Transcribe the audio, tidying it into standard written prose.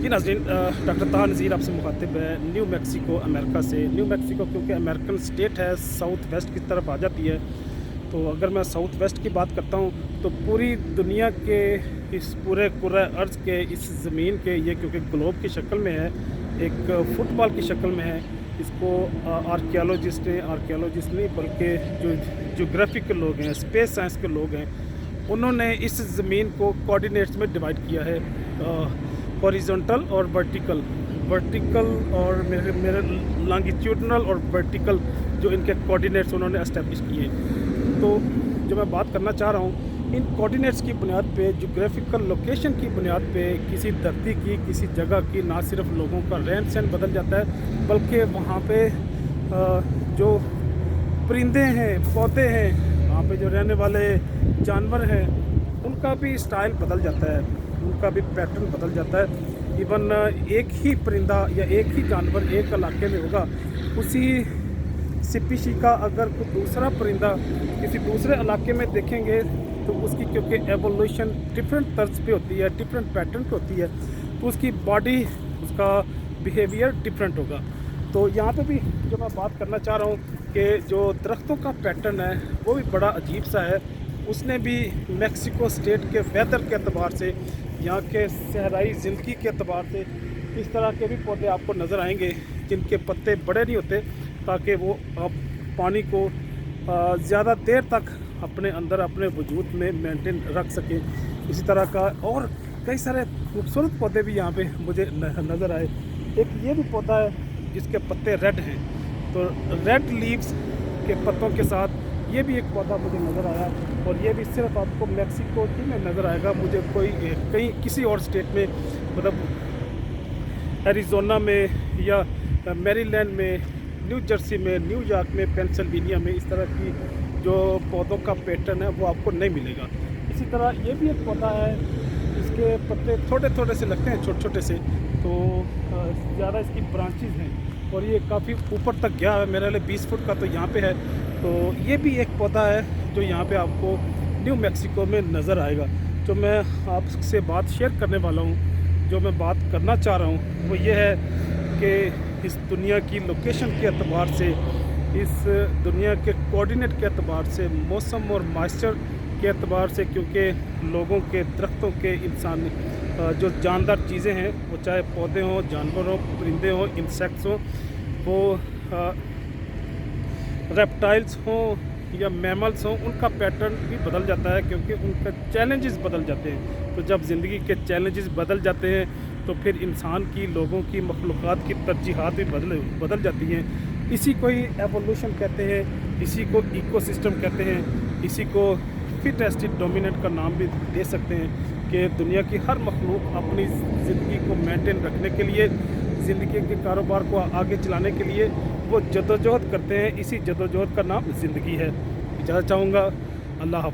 जी नाज़रीन, डॉक्टर ताहा नज़ीर आपसे मुखातिब है न्यू मैक्सिको अमेरिका से। न्यू मैक्सिको क्योंकि अमेरिकन स्टेट है, साउथ वेस्ट की तरफ आ जाती है। तो अगर मैं साउथ वेस्ट की बात करता हूँ तो पूरी दुनिया के इस पूरे कुर्रा अर्ज़ के इस ज़मीन के ये क्योंकि ग्लोब की शक्ल में है, एक फ़ुटबॉल की शक्ल में है, इसको आर्कियोलॉजिस्ट नहीं बल्कि जो ज्योग्राफिक के लोग हैं, स्पेस साइंस के लोग हैं, उन्होंने इस ज़मीन को कोऑर्डिनेट्स में डिवाइड किया है, हॉरिजॉन्टल और वर्टिकल और मेरे लॉन्गिट्यूडनल और वर्टिकल जो इनके कोऑर्डिनेट्स उन्होंने एस्टेब्लिश किए। तो जो मैं बात करना चाह रहा हूँ, इन कोऑर्डिनेट्स की बुनियाद पे, ज्योग्राफिकल लोकेशन की बुनियाद पे किसी धरती की, किसी जगह की ना सिर्फ लोगों का रहन सहन बदल जाता है, बल्कि वहाँ पे जो परिंदे हैं, पौधे हैं, वहाँ पे जो रहने वाले जानवर हैं, उनका भी स्टाइल बदल जाता है, उनका भी पैटर्न बदल जाता है। इवन एक ही परिंदा या एक ही जानवर एक इलाके में होगा, उसी स्पीशी का अगर कोई दूसरा परिंदा किसी दूसरे इलाके में देखेंगे तो उसकी क्योंकि एवोल्यूशन डिफरेंट तर्ज पे होती है, डिफरेंट पैटर्न पे होती है, तो उसकी बॉडी, उसका बिहेवियर डिफरेंट होगा। तो यहाँ पे भी जो मैं बात करना चाह रहा हूँ कि जो दरख्तों का पैटर्न है वो भी बड़ा अजीब सा है। उसने भी मैक्सिको स्टेट के वेदर के अतबार से, यहाँ के सहराई ज़िंदगी के अतबार से इस तरह के भी पौधे आपको नज़र आएंगे जिनके पत्ते बड़े नहीं होते, ताकि वो आप पानी को ज़्यादा देर तक अपने अंदर अपने वजूद में मेंटेन रख सकें। इसी तरह का और कई सारे खूबसूरत पौधे भी यहाँ पे मुझे नज़र आए। एक ये भी पौधा है जिसके पत्ते रेड हैं, तो रेड लीव्स के पत्तों के साथ ये भी एक पौधा मुझे नज़र आया, और ये भी सिर्फ आपको मैक्सिको ही में नज़र आएगा। मुझे कोई कहीं किसी और स्टेट में, मतलब एरिज़ोना में या मैरीलैंड में, न्यू जर्सी में, न्यूयॉर्क में, पेंसिल्वेनिया में इस तरह की जो पौधों का पैटर्न है वो आपको नहीं मिलेगा। इसी तरह ये भी एक पौधा है, इसके पत्ते थोड़े थोड़े से लगते हैं, छोटे छोटे से, तो ज़्यादा इसकी ब्रांचेस हैं और ये काफ़ी ऊपर तक गया है, मेरे लिए 20 फुट का तो यहाँ पे है। तो ये भी एक पौधा है जो यहाँ पे आपको न्यू मैक्सिको में नज़र आएगा। जो मैं आपसे बात शेयर करने वाला हूँ, जो मैं बात करना चाह रहा हूँ वो ये है कि इस दुनिया की लोकेशन के अतबार से, इस दुनिया के कोऑर्डिनेट के अतबार से, मौसम और मॉइस्चर के अतबार से, क्योंकि लोगों के, दरख्तों के, इंसान जो जानदार चीज़ें हैं, वो चाहे पौधे हों, जानवर हों, परिंदे हों, इंसेक्ट्स हों, वो रेप्टाइल्स हों या मैमल्स हों, उनका पैटर्न भी बदल जाता है क्योंकि उनका चैलेंजेस बदल जाते हैं। तो जब ज़िंदगी के चैलेंजेस बदल जाते हैं तो फिर इंसान की, लोगों की, मखलूक़ात की तरजीहात भी बदल जाती हैं। इसी को ही एवोल्यूशन कहते हैं, इसी को इकोसिस्टम कहते हैं, इसी को फिटेस्ट डोमिनेंट का नाम भी दे सकते हैं कि दुनिया की हर मखलूक अपनी ज़िंदगी को मेंटेन रखने के लिए, ज़िंदगी के कारोबार को आगे चलाने के लिए वो जद्दोजहद करते हैं। इसी जद्दोजहद का नाम ज़िंदगी है। इजाज़त चाहूँगा। अल्लाह हाफ़िज़।